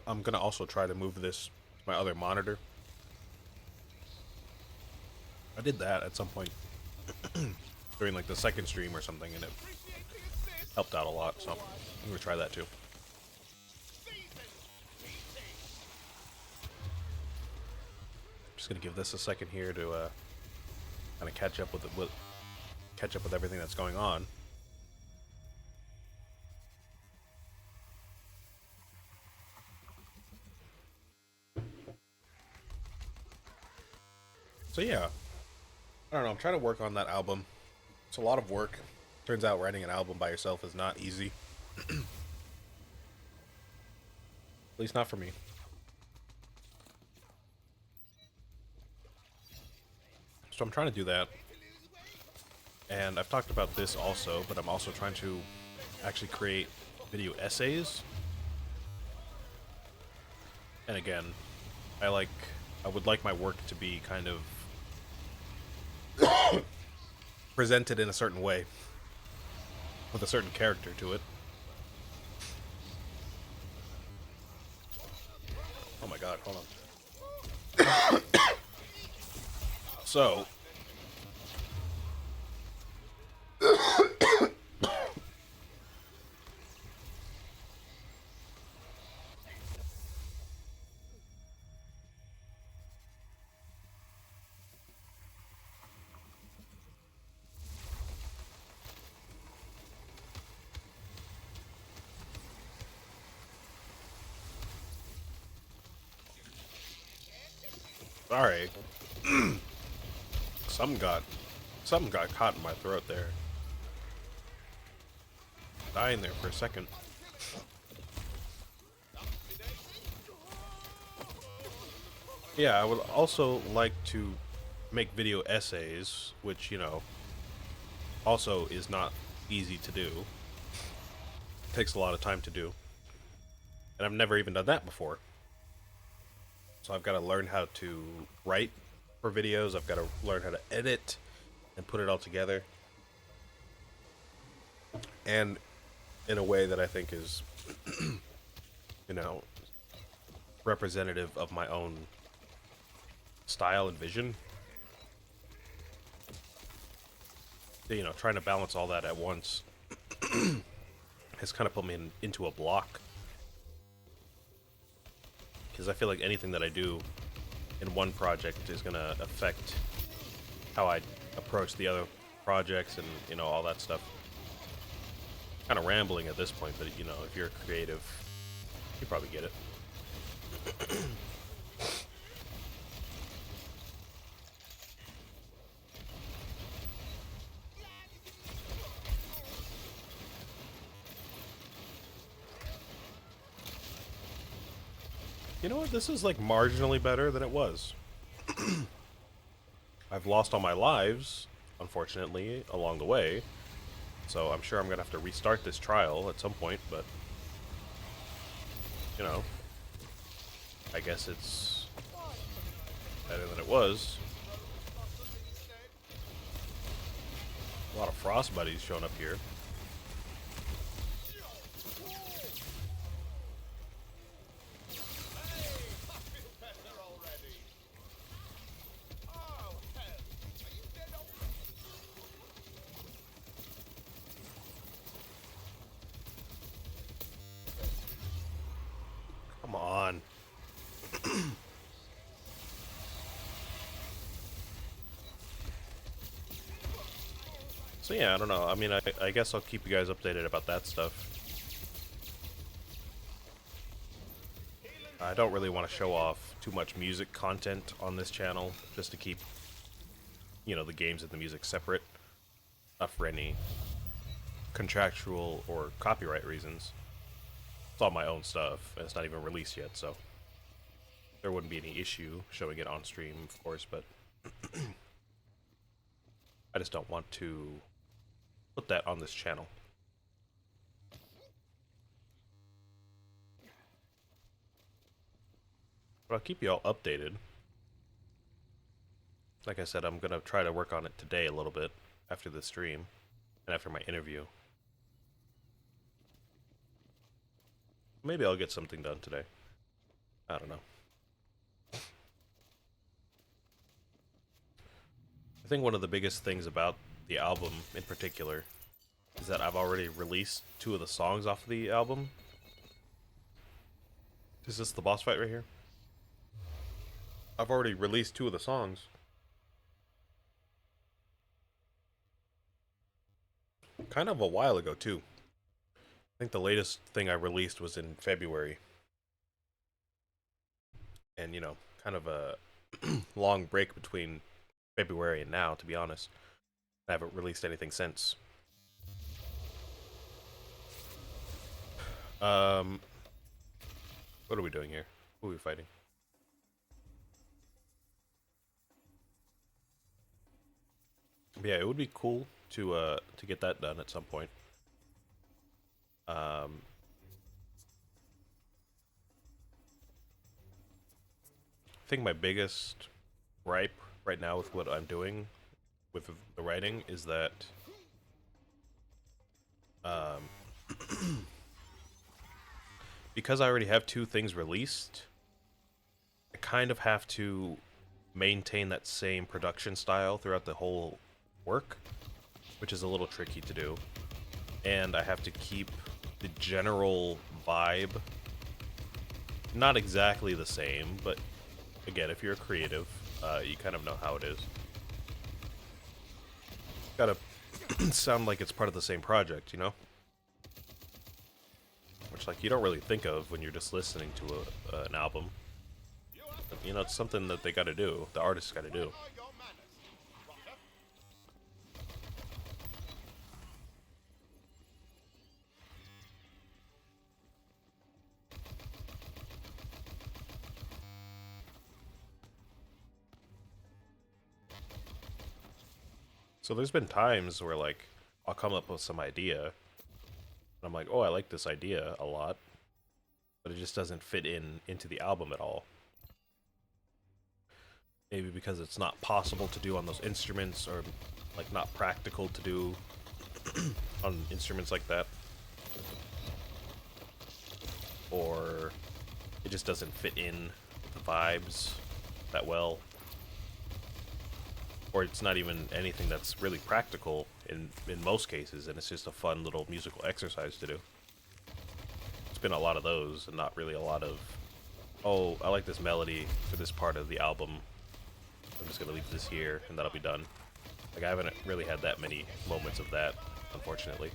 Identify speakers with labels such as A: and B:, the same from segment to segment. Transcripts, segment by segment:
A: I'm gonna also try to move this to my other monitor. I did that at some point during like the second stream or something, and it helped out a lot. So I'm gonna try that too. Just gonna give this a second here to kind of catch up with everything that's going on. So yeah, I don't know. I'm trying to work on that album. It's a lot of work. Turns out writing an album by yourself is not easy. At least not for me. So I'm trying to do that. And I've talked about this also, but I'm also trying to actually create video essays. And again, I would like my work to be kind of presented in a certain way, with a certain character to it. Oh my god, hold on. So, sorry. Something got caught in my throat there. Dying there for a second. Yeah, I would also like to make video essays, which, you know, also is not easy to do. It takes a lot of time to do. And I've never even done that before. So I've got to learn how to write for videos, I've got to learn how to edit and put it all together. And in a way that I think is, you know, representative of my own style and vision. You know, trying to balance all that at once has kind of put me into a block. Because I feel like anything that I do in one project is going to affect how I approach the other projects and, you know, all that stuff. Kind of rambling at this point, but, you know, if you're creative, you probably get it. You know what? This is like marginally better than it was. I've lost all my lives, unfortunately, along the way. So I'm sure I'm going to have to restart this trial at some point, but, you know, I guess it's better than it was. A lot of frost buddies showing up here. Come on. So yeah, I don't know. I mean, I guess I'll keep you guys updated about that stuff. I don't really want to show off too much music content on this channel, just to keep, you know, the games and the music separate. Not for any contractual or copyright reasons. It's all my own stuff, and it's not even released yet, so there wouldn't be any issue showing it on stream, of course, but I just don't want to put that on this channel. But I'll keep you all updated. Like I said, I'm going to try to work on it today a little bit after the stream and after my interview. Maybe I'll get something done today. I don't know. I think one of the biggest things about the album in particular is that I've already released 2 of the songs off of the album. Is this the boss fight right here? I've already released 2 of the songs. Kind of a while ago, too. I think the latest thing I released was in February. And, you know, kind of a long break between February and now, to be honest. I haven't released anything since. What are we doing here? Who are we fighting? But yeah, it would be cool to get that done at some point. Um, I think my biggest gripe right now with what I'm doing with the writing is that because I already have 2 things released, I kind of have to maintain that same production style throughout the whole work, which is a little tricky to do. And I have to keep the general vibe not exactly the same, but again, if you're a creative, you kind of know how it is. Gotta sound like it's part of the same project, you know? Which, like, you don't really think of when you're just listening to an album. But, you know, it's something that they gotta do. The artists gotta do. So there's been times where, like, I'll come up with some idea, and I'm like, oh, I like this idea a lot, but it just doesn't fit into the album at all. Maybe because it's not possible to do on those instruments, or, like, not practical to do on instruments like that. Or it just doesn't fit in with the vibes that well. Or it's not even anything that's really practical in most cases, and it's just a fun little musical exercise to do. It's been a lot of those, and not really a lot of, oh, I like this melody for this part of the album, I'm just gonna leave this here, and that'll be done. Like, I haven't really had that many moments of that, unfortunately.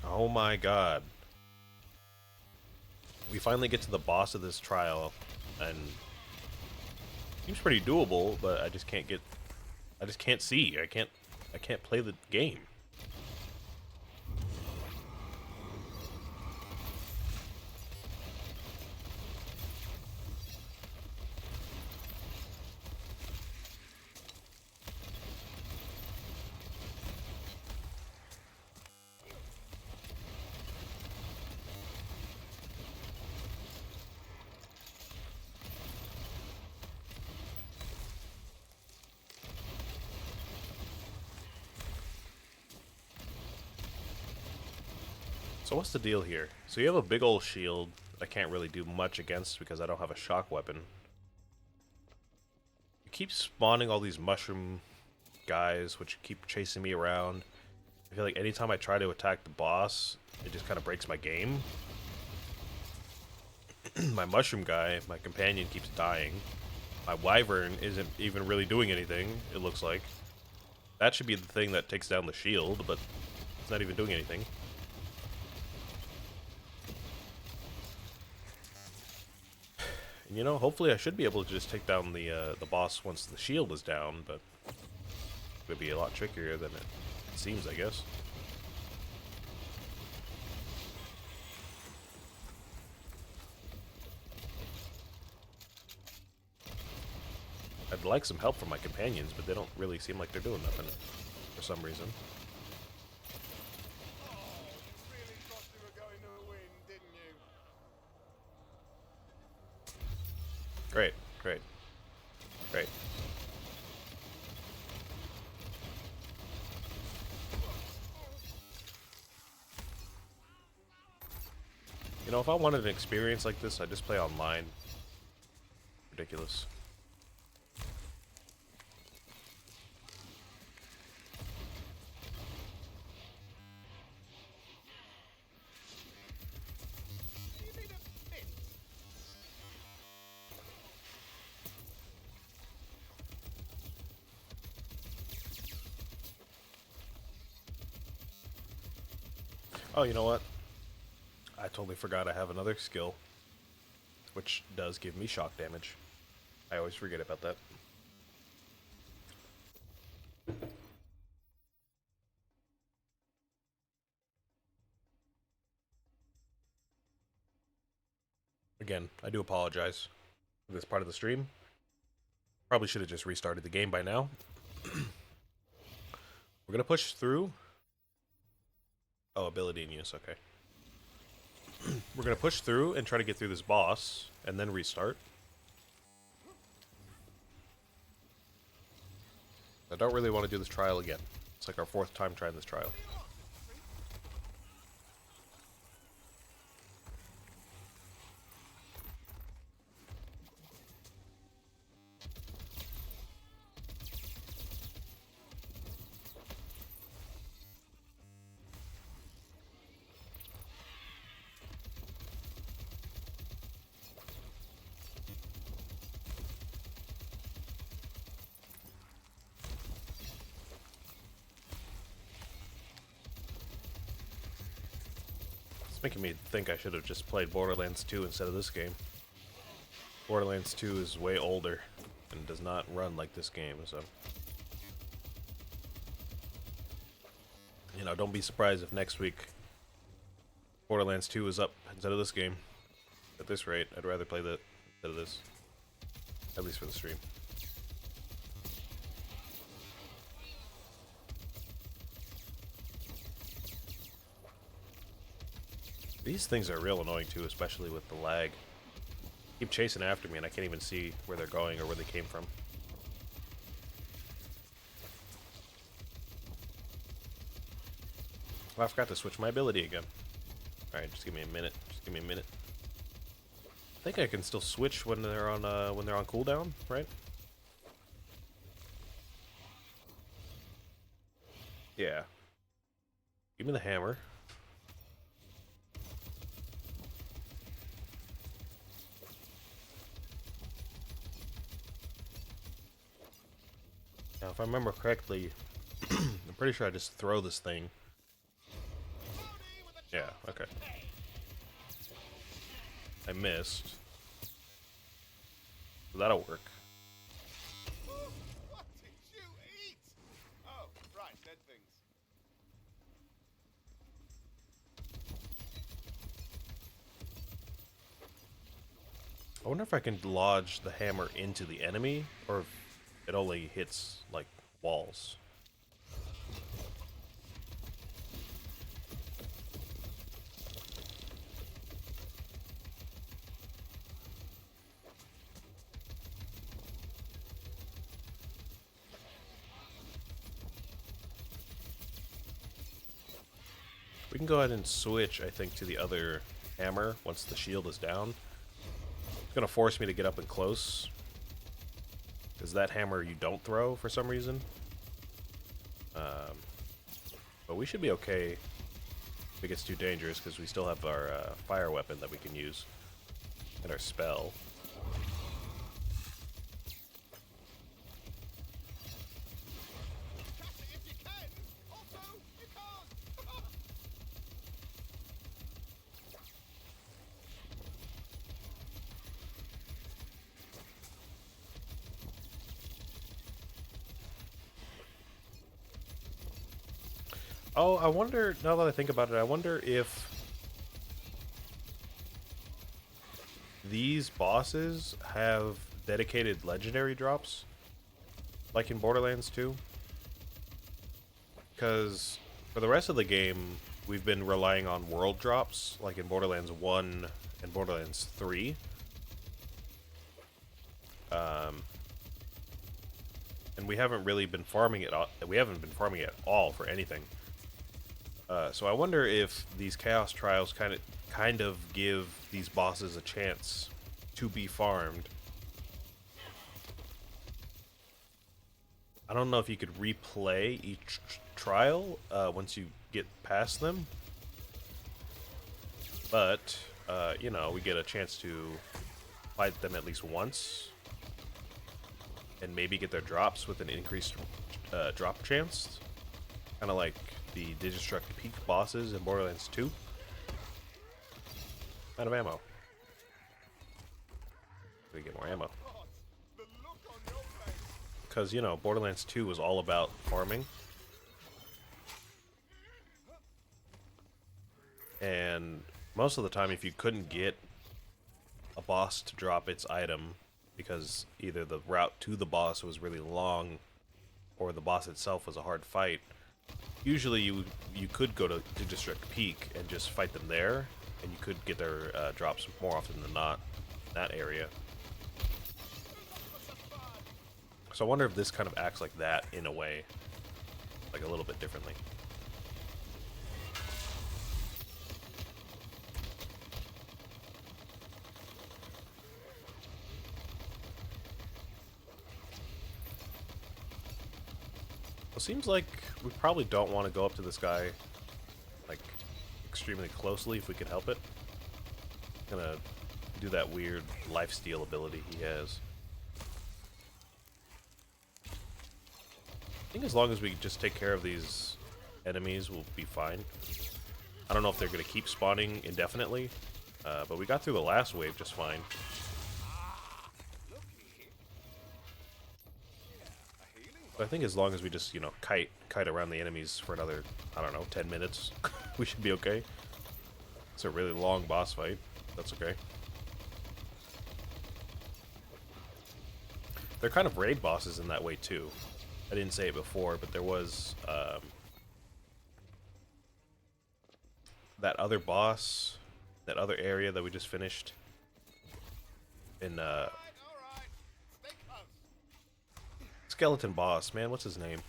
A: Oh my god. We finally get to the boss of this trial, and it seems pretty doable, but I just can't see. I can't play the game. So what's the deal here? So you have a big old shield I can't really do much against because I don't have a shock weapon. You keep spawning all these mushroom guys, which keep chasing me around. I feel like anytime I try to attack the boss, it just kind of breaks my game. My mushroom guy, my companion, keeps dying. My wyvern isn't even really doing anything, it looks like. That should be the thing that takes down the shield, but it's not even doing anything. You know, hopefully I should be able to just take down the boss once the shield is down, but it would be a lot trickier than it seems, I guess. I'd like some help from my companions, but they don't really seem like they're doing nothing for some reason. Great, great, great. You know, if I wanted an experience like this, I'd just play online. Ridiculous. Oh, you know what? I totally forgot I have another skill, which does give me shock damage. I always forget about that. Again, I do apologize for this part of the stream. Probably should have just restarted the game by now. We're gonna push through. Oh, ability in use, okay. We're gonna push through and try to get through this boss, and then restart. I don't really want to do this trial again. It's like our 4th time trying this trial. It's making me think I should have just played Borderlands 2 instead of this game. Borderlands 2 is way older and does not run like this game, so... You know, don't be surprised if next week Borderlands 2 is up instead of this game. At this rate, I'd rather play that instead of this. At least for the stream. These things are real annoying too, especially with the lag. Keep chasing after me and I can't even see where they're going or where they came from. Oh, I forgot to switch my ability again. Alright, just give me a minute. Just give me a minute. I think I can still switch when they're on cooldown, right? Yeah. Give me the hammer. Now, if I remember correctly, I'm pretty sure I just throw this thing. Yeah, okay. I missed. That'll work.
B: What did you eat? Oh, right, dead things.
A: I wonder if I can lodge the hammer into the enemy, or if it only hits, like, walls. We can go ahead and switch, I think, to the other hammer once the shield is down. It's gonna force me to get up and close. Because that hammer you don't throw for some reason. But we should be okay if it gets too dangerous, because we still have our fire weapon that we can use. And our spell. Oh, I wonder, now that I think about it, I wonder if these bosses have dedicated legendary drops, like in Borderlands 2. Because for the rest of the game, we've been relying on world drops, like in Borderlands 1 and Borderlands 3. And we haven't really been farming it. We haven't been farming it at all for anything. So I wonder if these Chaos Trials kind of give these bosses a chance to be farmed. I don't know if you could replay each trial once you get past them, but you know, we get a chance to fight them at least once, and maybe get their drops with an increased drop chance, kind of like the Digistruct Peak bosses in Borderlands 2. Out of ammo. We get more ammo.
B: The look on your face.
A: Because, you know, Borderlands 2 was all about farming. And most of the time, if you couldn't get a boss to drop its item, because either the route to the boss was really long, or the boss itself was a hard fight, usually you could go to District Peak and just fight them there, and you could get their drops more often than not in that area. So I wonder if this kind of acts like that in a way, like a little bit differently. It seems like we probably don't want to go up to this guy, like, extremely closely if we can help it. Gonna do that weird lifesteal ability he has. I think as long as we just take care of these enemies, we'll be fine. I don't know if they're gonna keep spawning indefinitely, but we got through the last wave just fine. But I think as long as we just, you know, kite around the enemies for another, I don't know, 10 minutes, we should be okay. It's a really long boss fight. That's okay. They're kind of raid bosses in that way, too. I didn't say it before, but there was that other boss, that other area that we just finished in
B: All right. Stay close.
A: skeleton boss, man, what's his name?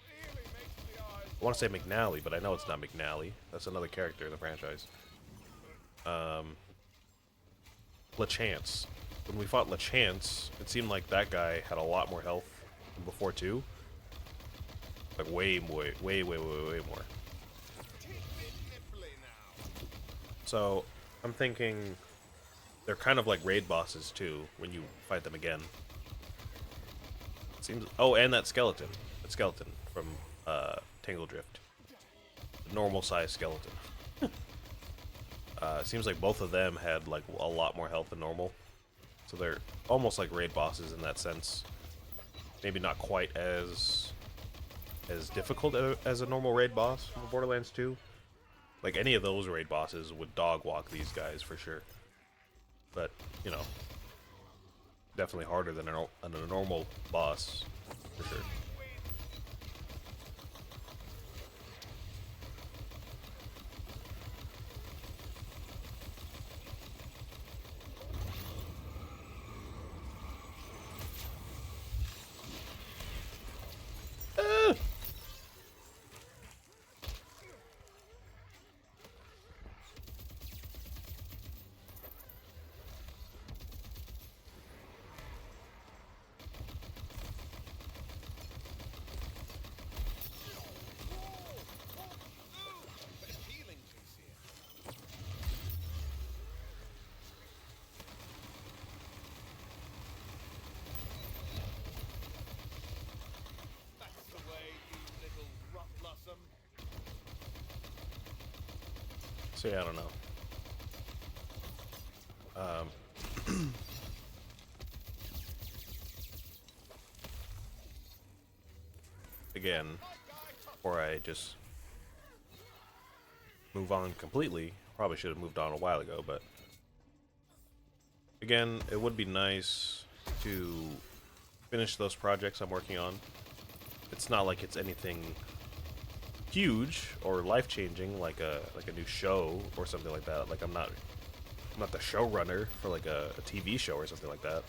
B: Really makes the eyes.
A: I want to say McNally, but I know it's not McNally. That's another character in the franchise. LeChance. When we fought LeChance, it seemed like that guy had a lot more health than before too. Like way more. So I'm thinking they're kind of like raid bosses too when you fight them again. It seems. Oh, and that skeleton from Tangle Drift, the normal size skeleton. It seems like both of them had like a lot more health than normal, so they're almost like raid bosses in that sense. Maybe not quite as difficult as a normal raid boss from Borderlands 2. Like any of those raid bosses would dog walk these guys for sure. But, you know, definitely harder than a normal boss for sure. So yeah, I don't know. Again, before I just move on completely, probably should have moved on a while ago, but again, it would be nice to finish those projects I'm working on. It's not like it's anything huge or life-changing like a new show or something like that. Like I'm not the showrunner for like a TV show or something like that.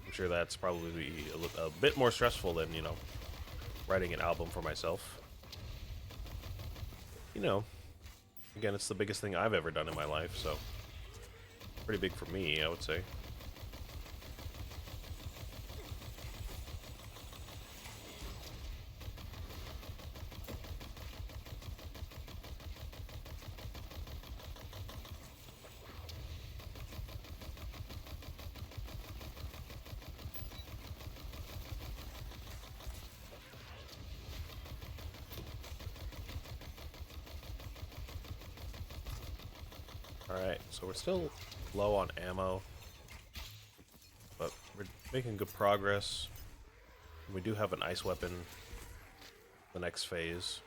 A: I'm sure that's probably a bit more stressful than, you know, writing an album for myself. you know, again, it's the biggest thing I've ever done in my life, so pretty big for me, I would say. Alright, so we're still low on ammo, but we're making good progress. We do have an ice weapon the next phase.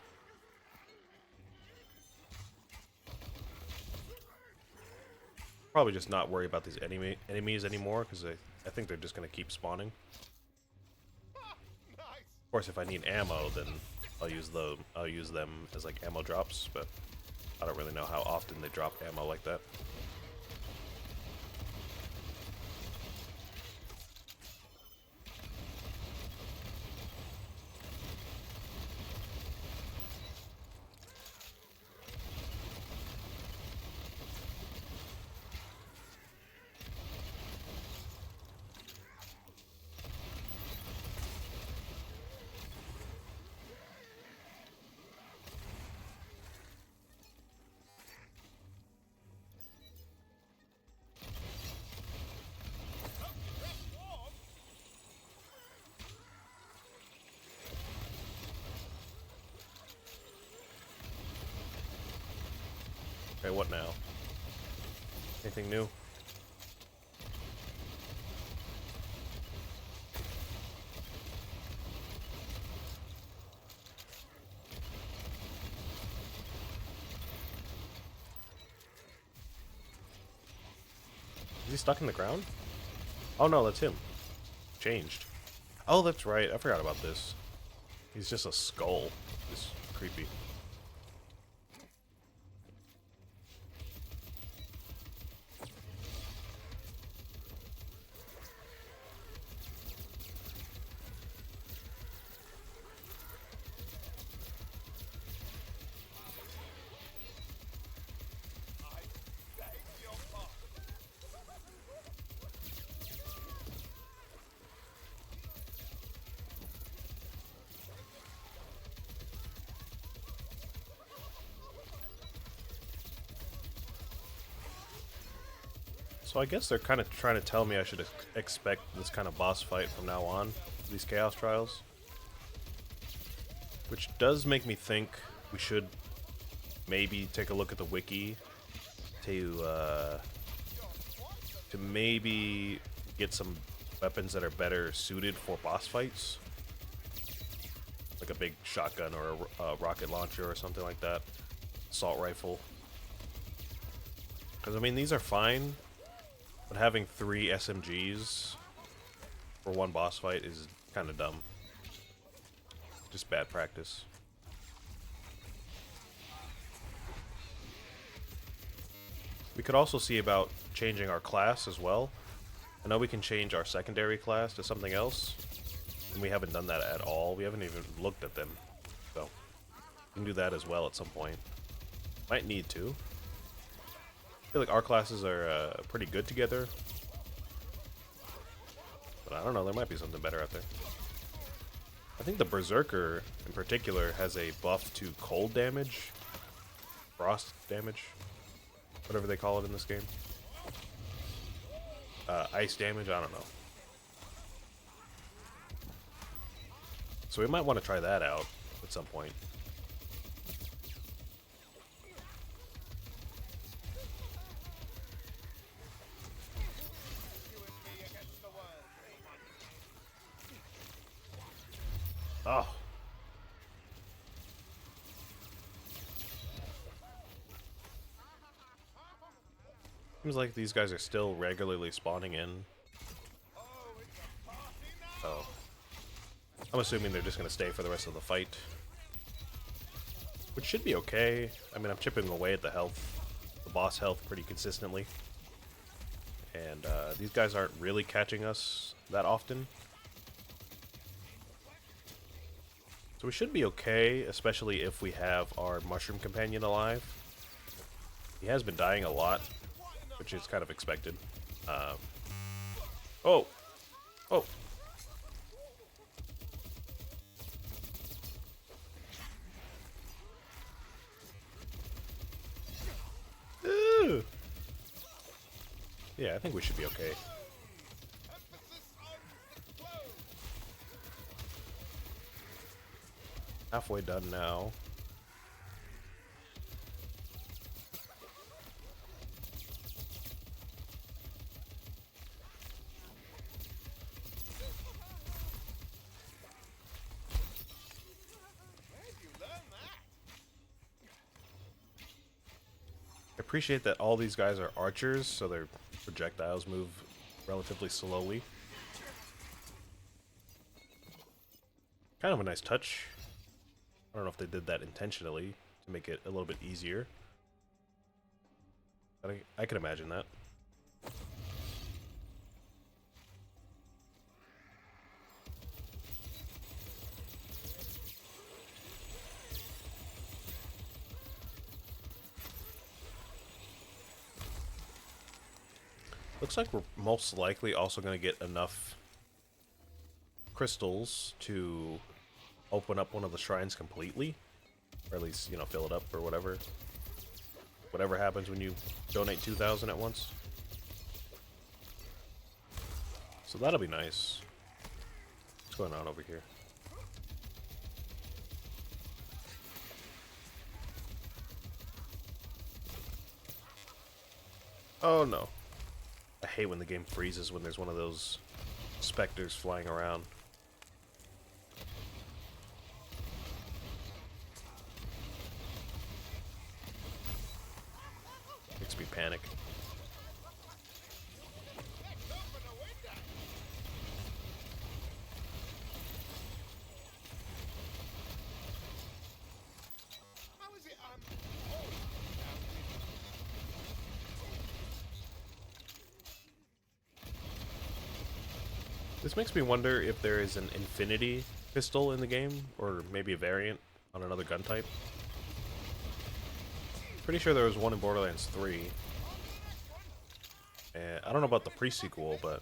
A: Probably just not worry about these enemies anymore, because I think they're just going to keep spawning. Of course, if I need ammo, then I'll use them as like ammo drops, but I don't really know how often they drop ammo like that. Okay, what now? Anything new? Is he stuck in the ground? Oh no, that's him. Changed. Oh, that's right. I forgot about this. He's just a skull. It's creepy. So I guess they're kind of trying to tell me I should expect this kind of boss fight from now on, these Chaos Trials. Which does make me think we should maybe take a look at the wiki to maybe get some weapons that are better suited for boss fights. Like a big shotgun or a rocket launcher or something like that. Assault rifle. Because, I mean, these are fine. But having 3 SMGs for one boss fight is kind of dumb. Just bad practice. We could also see about changing our class as well. I know we can change our secondary class to something else, and we haven't done that at all. We haven't even looked at them. So, we can do that as well at some point. Might need to. I feel like our classes are pretty good together. But I don't know, there might be something better out there. I think the Berserker, in particular, has a buff to cold damage. Frost damage. Whatever they call it in this game. Ice damage, I don't know. So we might want to try that out at some point. Oh. Seems like these guys are still regularly spawning in. Oh. I'm assuming they're just going to stay for the rest of the fight. Which should be okay. I mean, I'm chipping away at the health, the boss health pretty consistently. And these guys aren't really catching us that often. So we should be okay, especially if we have our mushroom companion alive. He has been dying a lot, which is kind of expected. Oh! Oh! Ooh. Yeah, I think we should be okay. Halfway done now. I appreciate that all these guys are archers, so their projectiles move relatively slowly. Kind of a nice touch. I don't know if they did that intentionally to make it a little bit easier. But I can imagine that. Looks like we're most likely also going to get enough crystals to open up one of the shrines completely. Or at least, you know, fill it up or whatever. Whatever happens when you donate 2,000 at once. So that'll be nice. What's going on over here? Oh no. I hate when the game freezes when there's one of those specters flying around. Makes me panic. This makes me wonder if there is an infinity pistol in the game, or maybe a variant on another gun type. Pretty sure there was one in Borderlands 3. And I don't know about the pre-sequel, but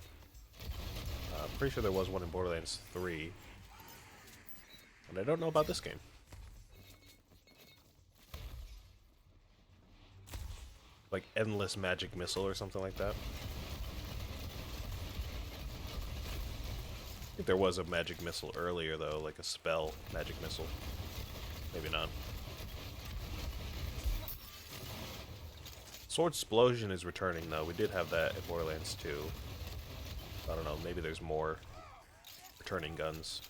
A: I'm pretty sure there was one in Borderlands 3. And I don't know about this game. Like Endless Magic Missile or something like that. I think there was a magic missile earlier, though, like a spell magic missile. Maybe not. Sword Explosion is returning, though. We did have that in Borderlands 2. I don't know, maybe there's more returning guns.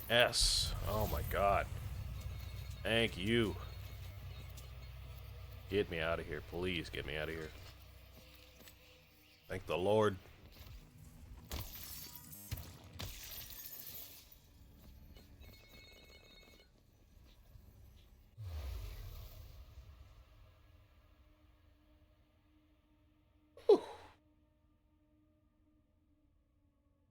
A: Yes. Oh my god. Thank you. Get me out of here. Please get me out of here. Thank the Lord.